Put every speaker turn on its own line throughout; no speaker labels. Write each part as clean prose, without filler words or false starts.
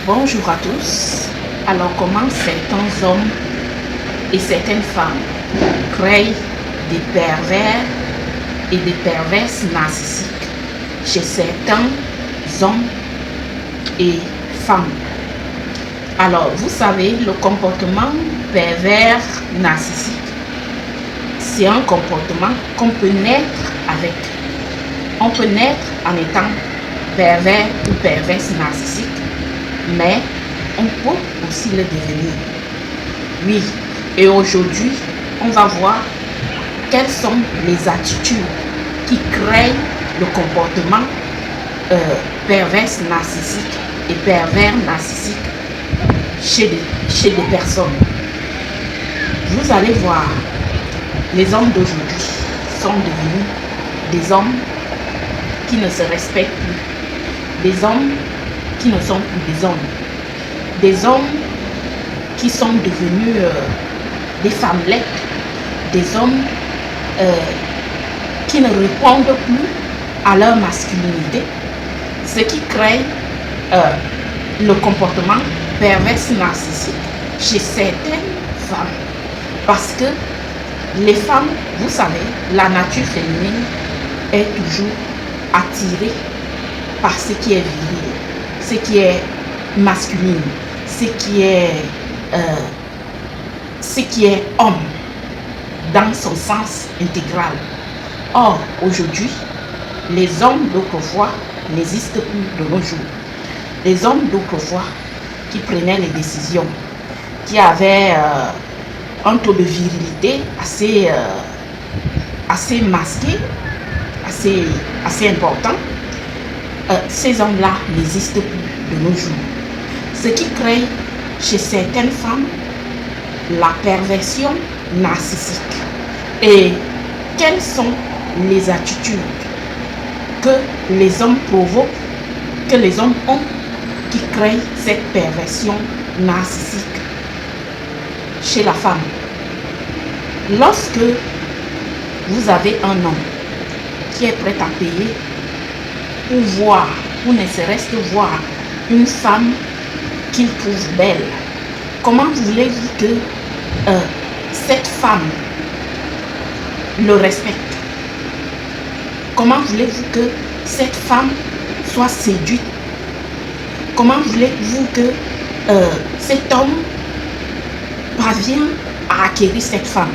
Bonjour à tous. Alors, comment certains hommes et certaines femmes créent des pervers et des perverses narcissiques chez certains hommes et femmes? Alors, vous savez, le comportement pervers narcissique, c'est un comportement qu'on peut naître avec. On peut naître en étant pervers ou perverse narcissique, mais on peut aussi le devenir. Oui, et aujourd'hui, on va voir quelles sont les attitudes qui créent le comportement perverse narcissique et pervers narcissique chez des personnes. Vous allez voir, les hommes d'aujourd'hui sont devenus des hommes qui ne se respectent plus, des hommes qui ne sont plus des hommes qui sont devenus des femmelettes, des hommes qui ne répondent plus à leur masculinité, ce qui crée le comportement perverse narcissique chez certaines femmes. Parce que les femmes, vous savez, la nature féminine est toujours attirée par ce qui est viril, ce qui est masculine, ce qui est homme dans son sens intégral. Or, aujourd'hui, les hommes d'autrefois n'existent plus de nos jours. Les hommes d'autrefois qui prenaient les décisions, qui avaient un taux de virilité assez masqué, assez important, ces hommes-là n'existent plus de nos jours. Ce qui crée chez certaines femmes la perversion narcissique. Et quelles sont les attitudes que les hommes provoquent, que les hommes ont, qui créent cette perversion narcissique chez la femme? Lorsque vous avez un homme qui est prêt à payer pour voir, ou ne serait-ce que voir une femme qu'il trouve belle, comment voulez-vous que cette femme le respecte? Comment voulez-vous que cette femme soit séduite? Comment voulez-vous que cet homme parvienne à acquérir cette femme?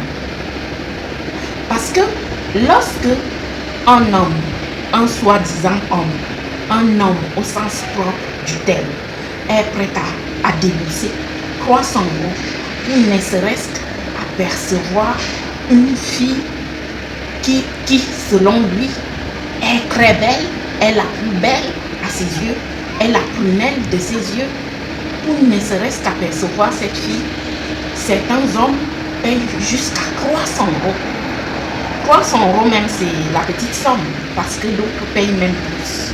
Parce que lorsque un homme, un soi-disant homme, un homme au sens propre du terme, est prêt à débourser 300 € pour ne serait-ce qu'apercevoir une fille qui, selon lui, est très belle, est la plus belle à ses yeux, est la prunelle de ses yeux, pour ne serait-ce qu'apercevoir cette fille, certains hommes payent jusqu'à 300 €. 300 € même, c'est la petite somme, parce que d'autres payent même plus.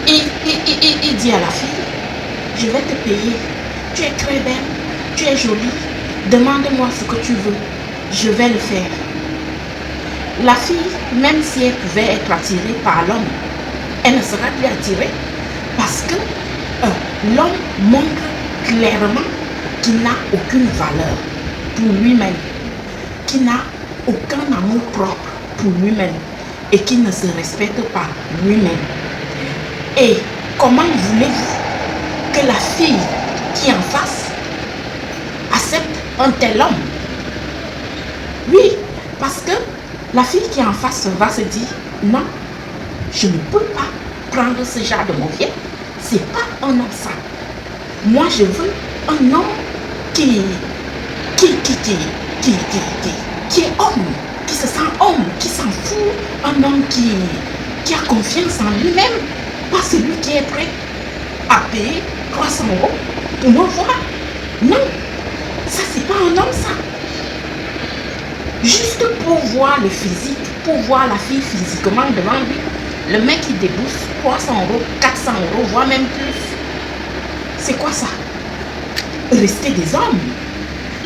Il dit à la fille, je vais te payer, tu es très belle, tu es jolie, demande-moi ce que tu veux, je vais le faire. La fille, même si elle pouvait être attirée par l'homme, elle ne sera plus attirée parce que l'homme montre clairement qu'il n'a aucune valeur pour lui-même, qu'il n'a aucun amour propre pour lui-même et qu'il ne se respecte pas lui-même. Et comment voulez-vous que la fille qui est en face accepte un tel homme? Oui, parce que la fille qui est en face va se dire, non, je ne peux pas prendre ce genre de mauvais. C'est pas un homme ça. Moi, je veux un homme qui est homme, qui se sent homme, qui s'en fout, un homme qui a confiance en lui-même, pas celui qui est prêt à payer 300 € pour me voir. Non, ça c'est pas un homme ça. Juste pour voir le physique, pour voir la fille physiquement devant lui, le mec il débourse 300 €, 400 €, voire même plus. C'est quoi ça? Restez des hommes.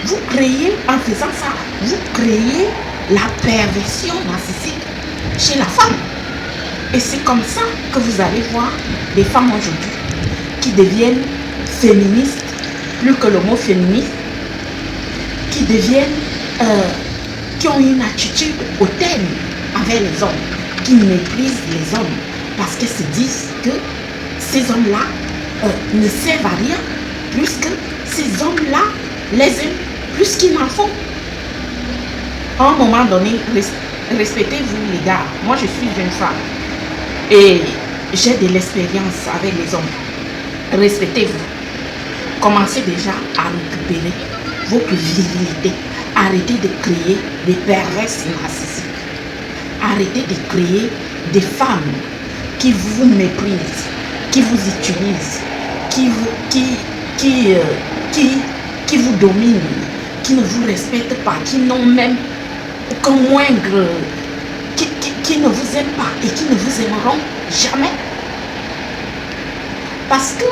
Vous créez, en faisant ça, vous créez la perversion narcissique chez la femme. Et c'est comme ça que vous allez voir des femmes aujourd'hui qui deviennent féministes, plus que le mot féministe, qui deviennent, qui ont une attitude hautaine envers les hommes, qui méprisent les hommes, parce qu'ils se disent que ces hommes-là ne servent à rien, puisque ces hommes-là les aiment plus qu'ils n'en font. À un moment donné, respectez-vous les gars. Moi, je suis une femme et j'ai de l'expérience avec les hommes. Respectez-vous. Commencez déjà à récupérer votre virilité. Arrêtez de créer des perverses narcissiques. Arrêtez de créer des femmes qui vous méprisent, qui vous utilisent, qui vous dominent, qui ne vous respectent pas, qui n'ont même aucun moindre, qui ne vous aiment pas et qui ne vous aimeront jamais. Parce que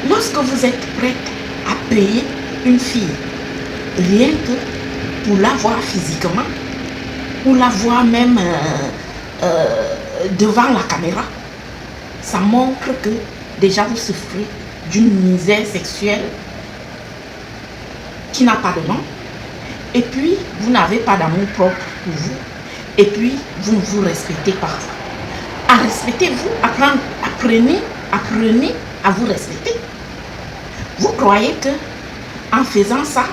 lorsque vous êtes prête à payer une fille, rien que pour la voir physiquement, ou la voir même devant la caméra, ça montre que déjà vous souffrez d'une misère sexuelle qui n'a pas de nom. Et puis, vous n'avez pas d'amour propre pour vous. Et puis, vous ne vous respectez pas. Respectez-vous, apprenez à vous respecter. Vous croyez que en faisant ça,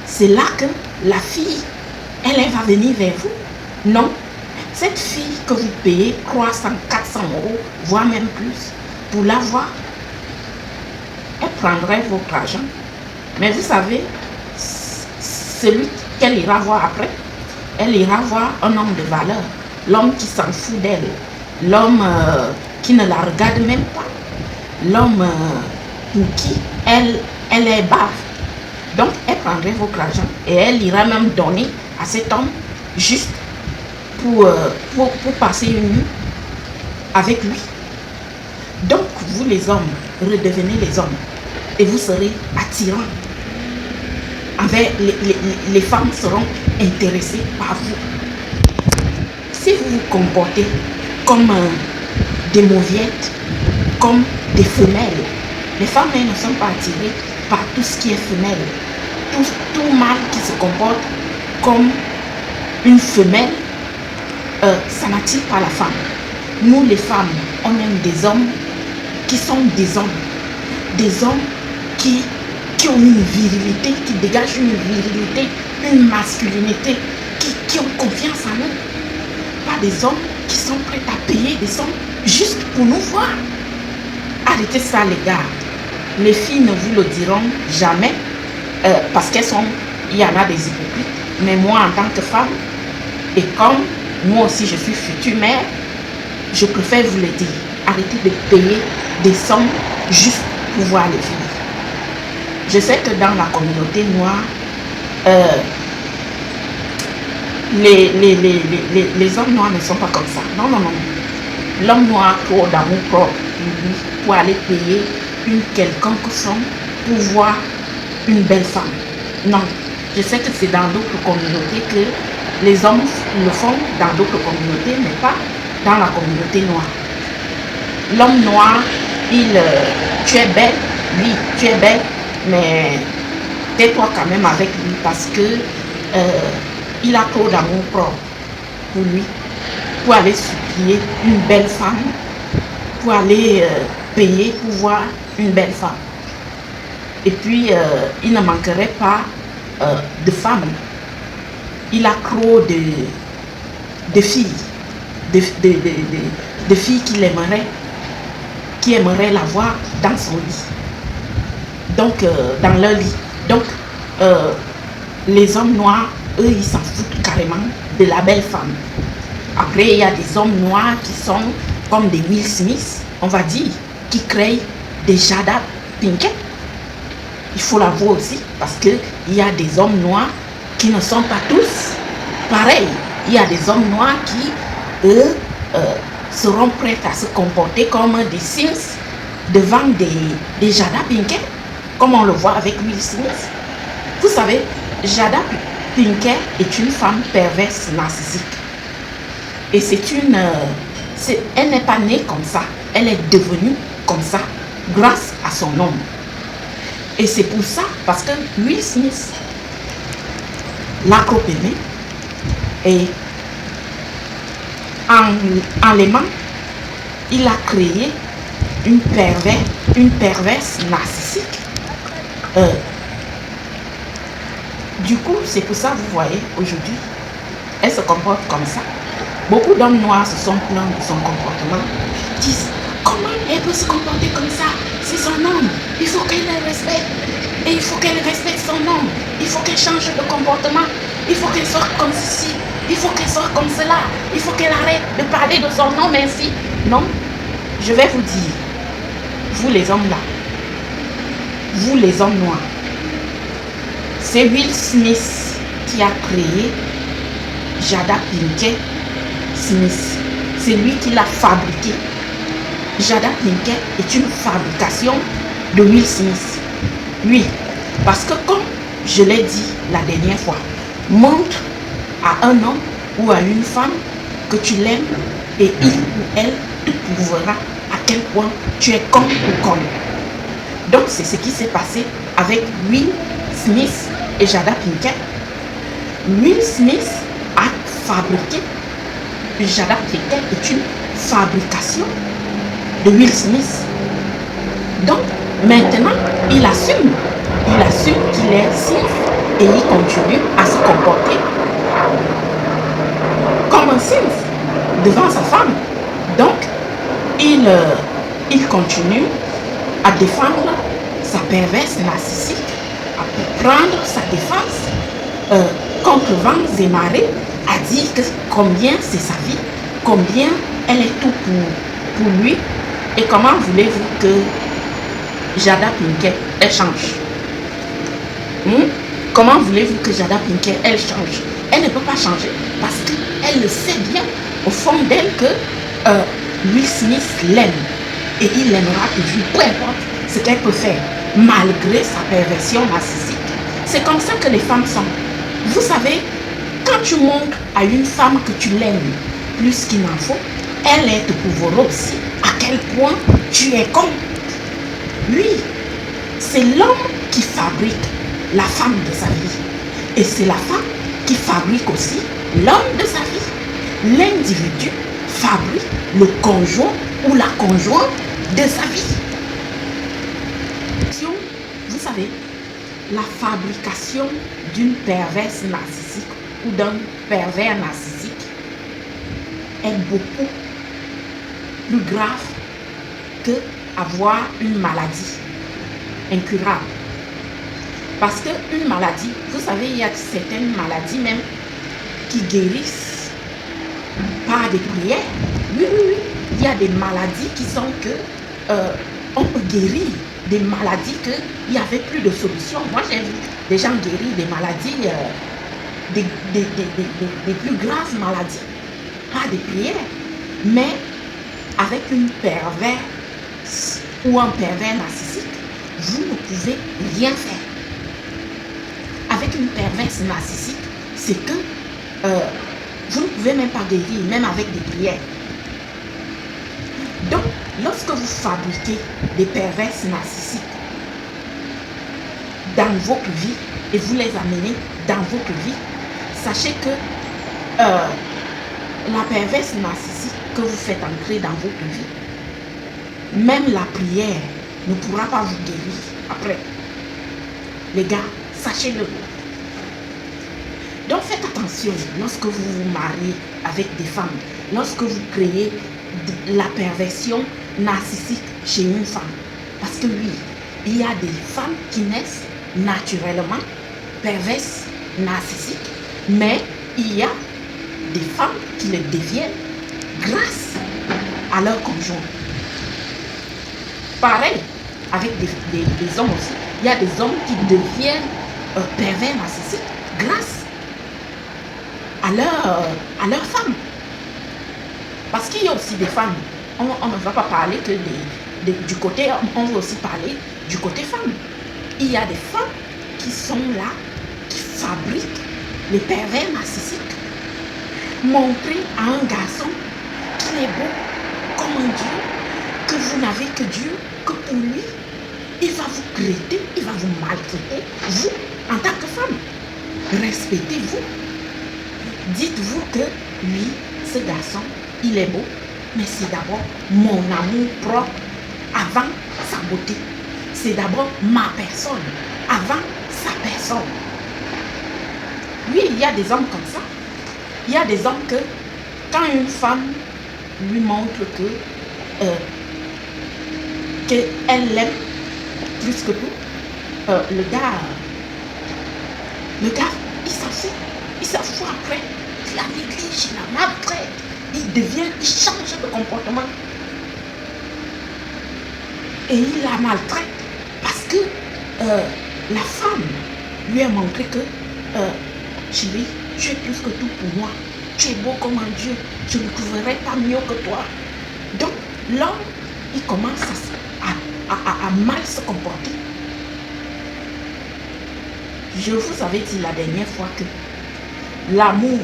c'est là que la fille, elle va venir vers vous? Non. Cette fille que vous payez 300, 400 euros, voire même plus, pour la voir, elle prendrait votre argent. Mais vous savez, celui qu'elle ira voir après, elle ira voir un homme de valeur, l'homme qui s'en fout d'elle, l'homme qui ne la regarde même pas, l'homme pour qui elle est bave. Donc elle prendrait votre argent et elle ira même donner à cet homme juste pour passer une nuit avec lui. Donc vous les hommes, redevenez les hommes et vous serez attirants. Les femmes seront intéressées par vous. Si vous vous comportez comme des mauviettes, comme des femelles, les femmes elles ne sont pas attirées par tout ce qui est femelle. Tout mâle qui se comporte comme une femelle, ça n'attire pas la femme. Nous les femmes, on aime des hommes qui sont des hommes qui ont une virilité, qui dégagent une virilité, une masculinité, qui ont confiance en eux. Pas des hommes qui sont prêts à payer des sommes juste pour nous voir. Arrêtez ça les gars. Les filles ne vous le diront jamais parce il y en a des hypocrites. Mais moi en tant que femme, et comme moi aussi je suis future mère, je préfère vous le dire. Arrêtez de payer des sommes juste pour voir les filles. Je sais que dans la communauté noire, les hommes noirs ne sont pas comme ça. Non, non, non. L'homme noir trop d'amour propre pour aller payer une quelconque somme pour voir une belle femme. Non. Je sais que c'est dans d'autres communautés que les hommes le font, dans d'autres communautés, mais pas dans la communauté noire. L'homme noir, tu es belle, oui, tu es belle, mais tais-toi quand même avec lui parce que il a trop d'amour propre pour lui, pour aller supplier une belle femme, pour aller payer pour voir une belle femme. Et puis, il ne manquerait pas de femmes. Il a trop de filles, de filles qui aimeraient la voir dans son lit. Donc, dans leur lit. Donc, les hommes noirs, eux, ils s'en foutent carrément de la belle femme. Après, il y a des hommes noirs qui sont comme des Will Smith, on va dire, qui créent des Jada Pinkett. Il faut l'avouer aussi, parce qu'il y a des hommes noirs qui ne sont pas tous pareils. Il y a des hommes noirs qui, eux, seront prêts à se comporter comme des Sims devant des Jada Pinkett, comme on le voit avec Will Smith. Vous savez, Jada Pinkett est une femme perverse narcissique. Et c'est Elle n'est pas née comme ça. Elle est devenue comme ça grâce à son homme. Et c'est pour ça, parce que Will Smith l'a trop aimé et en l'aimant, il a créé une perverse narcissique. Du coup, c'est pour ça, vous voyez, aujourd'hui, elle se comporte comme ça. Beaucoup d'hommes noirs se sont plaints de son comportement. Ils disent, comment elle peut se comporter comme ça? C'est son homme. Il faut qu'elle le respecte. Et il faut qu'elle respecte son homme. Il faut qu'elle change de comportement. Il faut qu'elle sorte comme ceci. Il faut qu'elle sorte comme cela. Il faut qu'elle arrête de parler de son homme ainsi. Non, je vais vous dire, vous les hommes là, vous les hommes noirs, c'est Will Smith qui a créé Jada Pinkett Smith. C'est lui qui l'a fabriqué. Jada Pinkett est une fabrication de Will Smith. Oui, parce que comme je l'ai dit la dernière fois, montre à un homme ou à une femme que tu l'aimes et il ou elle te prouvera à quel point tu es con ou con. Donc c'est ce qui s'est passé avec Will Smith et Jada Pinkett. Will Smith a fabriqué, Jada Pinkett est une fabrication de Will Smith. Donc maintenant il assume qu'il est simple et il continue à se comporter comme un simple devant sa femme. Donc il continue à défendre sa perverse narcissique, à prendre sa défense contre vents et marées, à dire que combien c'est sa vie, combien elle est tout pour lui, et comment voulez-vous que Jada Pinkett elle change? Comment voulez-vous que Jada Pinkett elle change? Elle ne peut pas changer parce qu'elle le sait bien au fond d'elle que Will Smith l'aime et il l'aimera toujours, peu importe ce qu'elle peut faire, malgré sa perversion narcissique. C'est comme ça que les femmes sont. Vous savez, quand tu montres à une femme que tu l'aimes plus qu'il n'en faut, elle te prouvera aussi à quel point tu es con. Oui, c'est l'homme qui fabrique la femme de sa vie. Et c'est la femme qui fabrique aussi l'homme de sa vie. L'individu fabrique le conjoint ou la conjointe de sa vie. Vous savez, la fabrication d'une perverse narcissique ou d'un pervers narcissique est beaucoup plus grave que avoir une maladie incurable. Parce qu'une maladie, vous savez, il y a certaines maladies même qui guérissent par des prières. Oui, il y a des maladies qui sont que on peut guérir des maladies qu'il n'y avait plus de solution. Moi, j'ai vu des gens guérir des maladies, des plus graves maladies par des prières. Mais avec une perverse ou un pervers narcissique, vous ne pouvez rien faire. Avec une perverse narcissique, c'est que vous ne pouvez même pas guérir, même avec des prières. Donc, lorsque vous fabriquez des perverses narcissiques dans votre vie et vous les amenez dans votre vie, sachez que la perverse narcissique que vous faites entrer dans votre vie, même la prière ne pourra pas vous guérir après. Les gars, sachez-le. Donc faites attention lorsque vous vous mariez avec des femmes, lorsque vous créez la perversion narcissique chez une femme. Parce que oui, il y a des femmes qui naissent naturellement perverses, narcissiques, mais il y a des femmes qui le deviennent grâce à leur conjoint. Pareil avec des hommes aussi. Il y a des hommes qui deviennent pervers narcissiques grâce à leur femme. Parce qu'il y a aussi des femmes, on ne va pas parler que du côté homme, on va aussi parler du côté femme. Il y a des femmes qui sont là, qui fabriquent les pervers narcissiques. Montrer à un garçon qu'il est beau, comme un Dieu, que vous n'avez que Dieu, que pour lui, il va vous traiter, il va vous maltraiter, vous, en tant que femme. Respectez-vous. Dites-vous que lui, ce garçon, il est beau, mais c'est d'abord mon amour propre avant sa beauté. C'est d'abord ma personne avant sa personne. Oui, il y a des hommes comme ça. Il y a des hommes que, quand une femme lui montre qu'elle l'aime plus que tout, le gars, il s'en fout après. Il la néglige, il la maltraite. Il change de comportement. Et il la maltraite parce que la femme lui a montré que chérie, tu es plus que tout pour moi. Tu es beau comme un Dieu. Je ne trouverai pas mieux que toi. Donc, l'homme, il commence à mal se comporter. Je vous avais dit la dernière fois que l'amour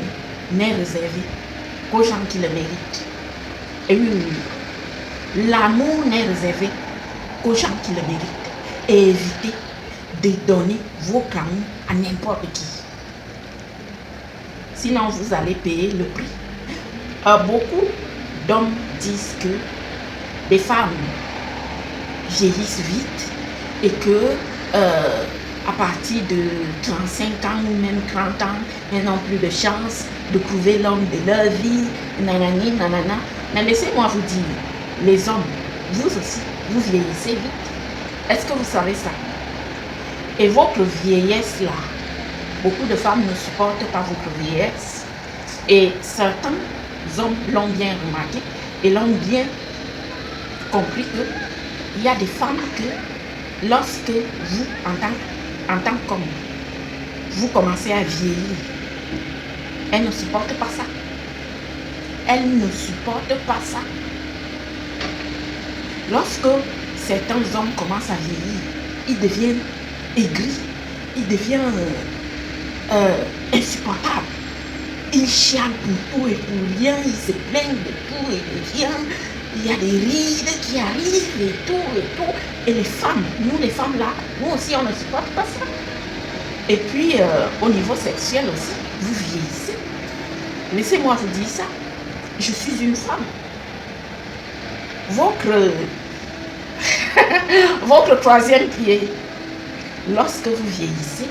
n'est réservé qu'aux gens qui le méritent. Et oui, l'amour n'est réservé qu'aux gens qui le méritent. Et évitez de donner votre amour à n'importe qui. Sinon, vous allez payer le prix. Beaucoup d'hommes disent que les femmes vieillissent vite et que à partir de 35 ans ou même 30 ans, elles n'ont plus de chance de trouver l'homme de leur vie, nanani, nanana. Mais laissez-moi vous dire, les hommes, vous aussi, vous vieillissez vite. Est-ce que vous savez ça? Et votre vieillesse là, beaucoup de femmes ne supportent pas votre vieillesse. Et certains hommes l'ont bien remarqué et l'ont bien compris qu'il y a des femmes que lorsque vous, en tant qu'homme, vous commencez à vieillir, elles ne supportent pas ça. Elles ne supportent pas ça. Lorsque certains hommes commencent à vieillir, ils deviennent aigris, ils deviennent insupportables. Ils chialent pour tout et pour rien, ils se plaignent de tout et de rien. Il y a des rides qui arrivent et tout. Et les femmes, nous les femmes là, nous aussi on ne supporte pas ça. Et puis au niveau sexuel aussi, vous vieillissez. Laissez-moi vous dire ça. Je suis une femme. Votre troisième pied, lorsque vous vieillissez,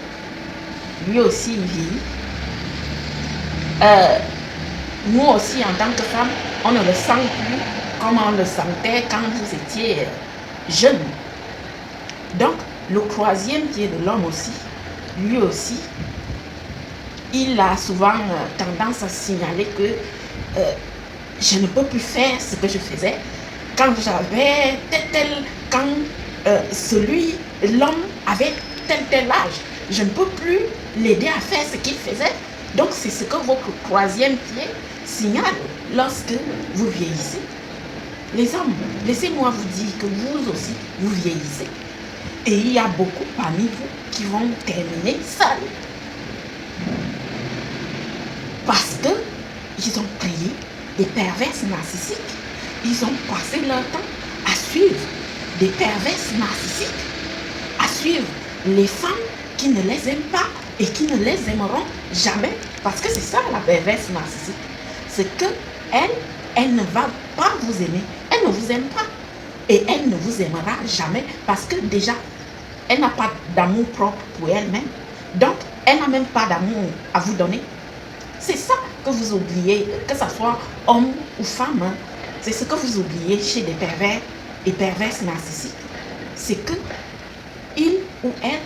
lui aussi il vieillit. Nous aussi en tant que femmes, on ne le sent plus comme on le sentait quand vous étiez jeune. Donc le troisième pied de l'homme aussi, lui aussi, il a souvent tendance à signaler que je ne peux plus faire ce que je faisais quand j'avais l'homme avait tel âge. Je ne peux plus l'aider à faire ce qu'il faisait. Donc c'est ce que votre troisième pied signale lorsque vous vieillissez. Les hommes, laissez-moi vous dire que vous aussi, vous vieillissez. Et il y a beaucoup parmi vous qui vont terminer seuls. Parce qu'ils ont créé des perverses narcissiques. Ils ont passé leur temps à suivre des perverses narcissiques, à suivre les femmes qui ne les aiment pas et qui ne les aimeront jamais. Parce que c'est ça la perverse narcissique. C'est que elle ne va pas vous aimer. Elle ne vous aime pas. Et elle ne vous aimera jamais parce que déjà, elle n'a pas d'amour propre pour elle-même. Donc, elle n'a même pas d'amour à vous donner. C'est ça que vous oubliez, que ce soit homme ou femme. Hein. C'est ce que vous oubliez chez des pervers et perverses narcissiques. C'est que il ou elle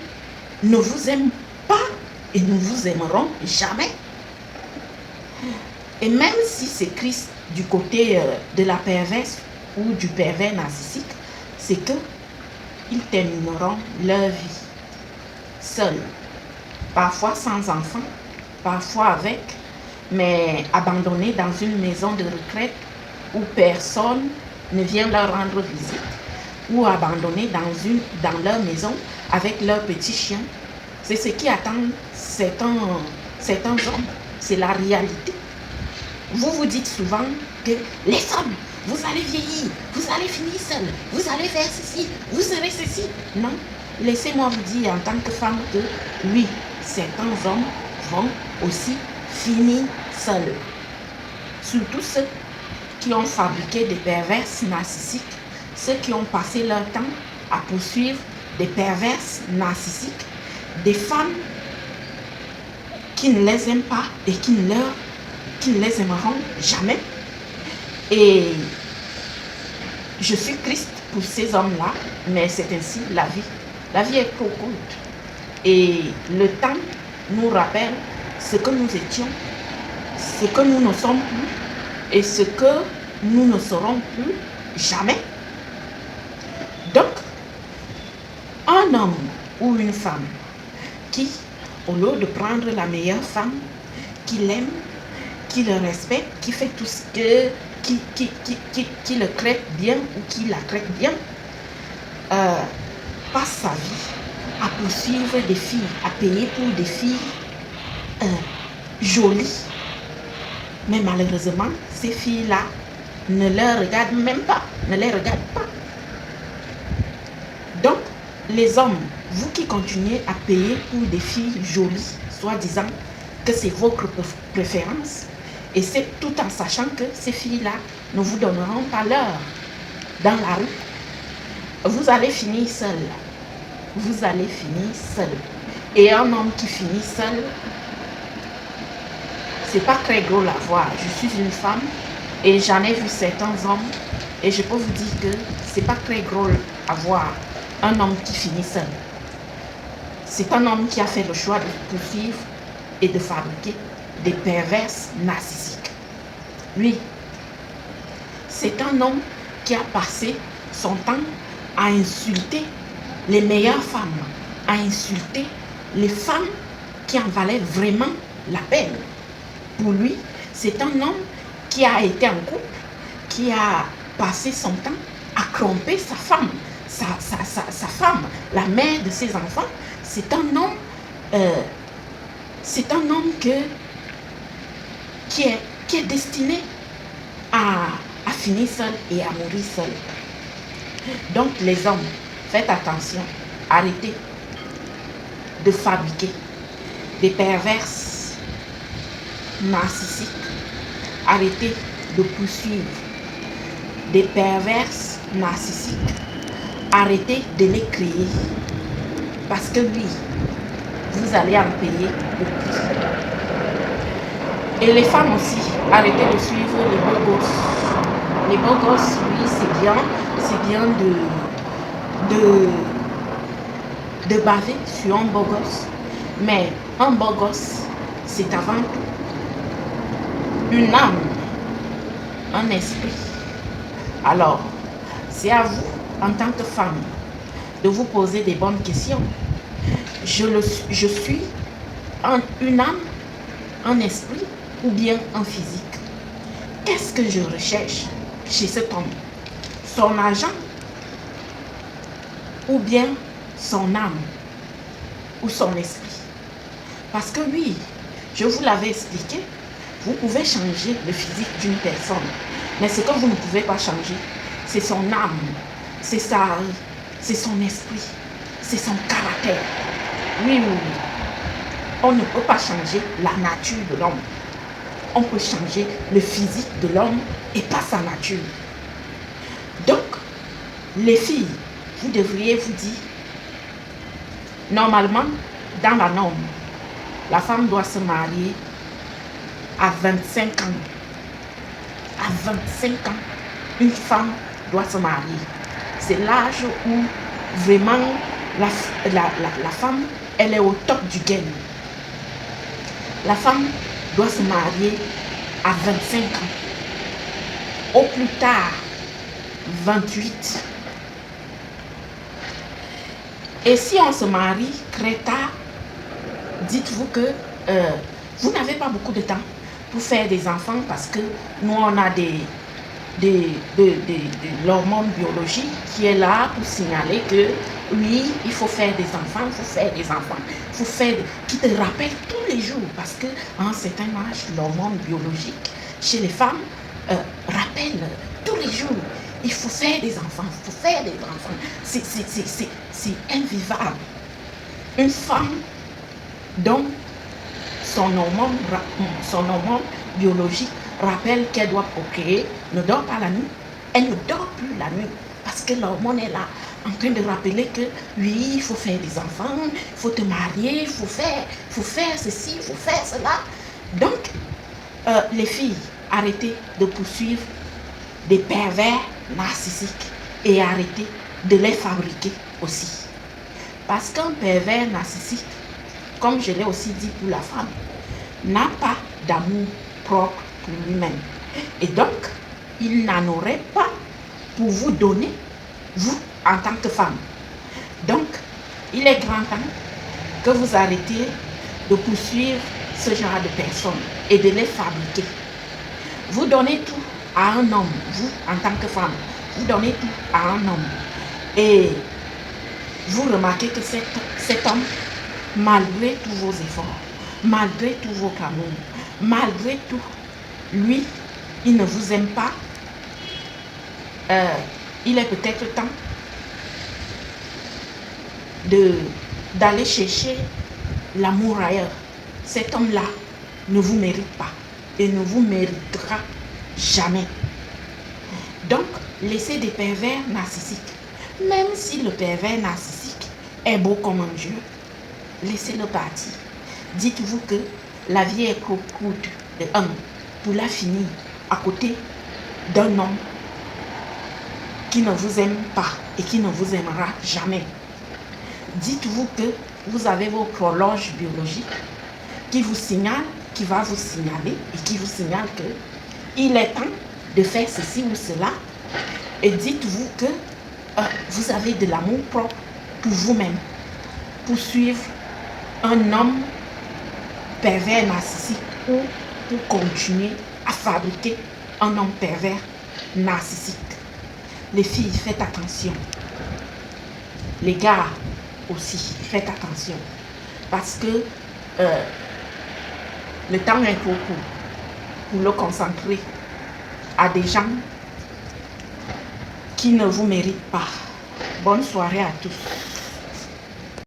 ne vous aime pas et ne vous aimeront jamais. Et même si c'est Christ du côté de la perverse ou du pervers narcissique, c'est que ils termineront leur vie seuls, parfois sans enfants, parfois avec, mais abandonnés dans une maison de retraite où personne ne vient leur rendre visite, ou abandonnés dans leur maison avec leurs petits chiens. C'est ce qui attend certains hommes. C'est la réalité. Vous vous dites souvent que les femmes, vous allez vieillir, vous allez finir seul, vous allez faire ceci, vous serez ceci. Non, laissez-moi vous dire en tant que femme que oui, certains hommes vont aussi finir seuls. Surtout ceux qui ont fabriqué des perverses narcissiques, ceux qui ont passé leur temps à poursuivre des perverses narcissiques, des femmes qui ne les aiment pas et qui ne les aimeront jamais. Et je suis triste pour ces hommes-là, mais c'est ainsi la vie. La vie est trop courte. Et le temps nous rappelle ce que nous étions, ce que nous ne sommes plus et ce que nous ne serons plus jamais. Donc, un homme ou une femme qui, au lieu de prendre la meilleure femme, qui l'aime, qui le respecte, qui fait tout ce que, qui le traite bien ou qui la traite bien, passe sa vie à poursuivre des filles, à payer pour des filles jolies. Mais malheureusement, ces filles-là ne les regardent même pas, ne les regardent pas. Donc, les hommes, vous qui continuez à payer pour des filles jolies, soi-disant que c'est votre préférence, et c'est tout en sachant que ces filles-là ne vous donneront pas l'heure dans la rue, vous allez finir seul. Vous allez finir seul. Et un homme qui finit seul, c'est pas très drôle à voir. Je suis une femme et j'en ai vu certains hommes et je peux vous dire que c'est pas très drôle à voir un homme qui finit seul. C'est un homme qui a fait le choix de poursuivre et de fabriquer des perverses narcissiques. Lui, c'est un homme qui a passé son temps à insulter les meilleures femmes, à insulter les femmes qui en valaient vraiment la peine. Pour lui, c'est un homme qui a été en couple, qui a passé son temps à tromper sa femme, sa femme, la mère de ses enfants. C'est un homme qui est destiné à finir seul et à mourir seul. Donc les hommes, faites attention, arrêtez de fabriquer des perverses narcissiques, arrêtez de poursuivre des perverses narcissiques, arrêtez de les créer, parce que oui, vous allez en payer le prix. Et les femmes aussi, arrêtez de suivre les beaux gosses. Les beaux gosses, oui, c'est bien de baver sur un beau gosse. Mais un beau gosse, c'est avant tout une âme, un esprit. Alors, c'est à vous, en tant que femme, de vous poser des bonnes questions. Je suis une âme, un esprit ou bien un physique? Qu'est-ce que je recherche chez cet homme? Son argent ou bien son âme ou son esprit? Parce que oui, je vous l'avais expliqué, vous pouvez changer le physique d'une personne, mais ce que vous ne pouvez pas changer, c'est son âme, c'est son esprit, c'est son caractère. Oui, on ne peut pas changer la nature de l'homme. On peut changer le physique de l'homme et pas sa nature. Donc, les filles, vous devriez vous dire, normalement, dans la norme, la femme doit se marier à 25 ans. À 25 ans, une femme doit se marier. C'est l'âge où vraiment la femme, elle est au top du game. La femme doit se marier à 25 ans. Au plus tard, 28. Et si on se marie très tard, dites-vous que vous n'avez pas beaucoup de temps pour faire des enfants parce que nous, on a l'hormone biologique qui est là pour signaler que oui, il faut faire des enfants, qui te rappelle tous les jours parce qu'à un certain âge, l'hormone biologique chez les femmes rappelle tous les jours, il faut faire des enfants, il faut faire des enfants. C'est invivable. Une femme dont son hormone biologique rappelle qu'elle doit procréer, ne dort pas la nuit. Elle ne dort plus la nuit parce que l'hormone est là en train de rappeler que oui, il faut faire des enfants, il faut te marier, il faut faire ceci, il faut faire cela. Donc, les filles, arrêtez de poursuivre des pervers narcissiques et arrêtez de les fabriquer aussi. Parce qu'un pervers narcissique, comme je l'ai aussi dit pour la femme, n'a pas d'amour propre pour lui-même. Et donc, il n'en aurait pas pour vous donner, vous, en tant que femme. Donc, il est grand temps que vous arrêtiez de poursuivre ce genre de personnes et de les fabriquer. Vous donnez tout à un homme, vous, en tant que femme, vous donnez tout à un homme. Et vous remarquez que cet homme, malgré tous vos efforts, malgré tous vos camours, malgré tout, lui, il ne vous aime pas. Il est peut-être temps d'aller chercher l'amour ailleurs. Cet homme-là ne vous mérite pas et ne vous méritera jamais. Donc, laissez des pervers narcissiques. Même si le pervers narcissique est beau comme un dieu, laissez-le partir. Dites-vous que la vie est courte de un pour la finir à côté d'un homme qui ne vous aime pas et qui ne vous aimera jamais. Dites-vous que vous avez votre horloge biologique qui vous signale, qui va vous signaler et qui vous signale que il est temps de faire ceci ou cela. Et dites-vous que vous avez de l'amour propre pour vous-même, pour suivre un homme pervers narcissique ou pour continuer à fabriquer un homme pervers narcissique. Les filles, faites attention. Les gars aussi, faites attention. Parce que le temps est trop court pour le concentrer à des gens qui ne vous méritent pas. Bonne soirée à tous.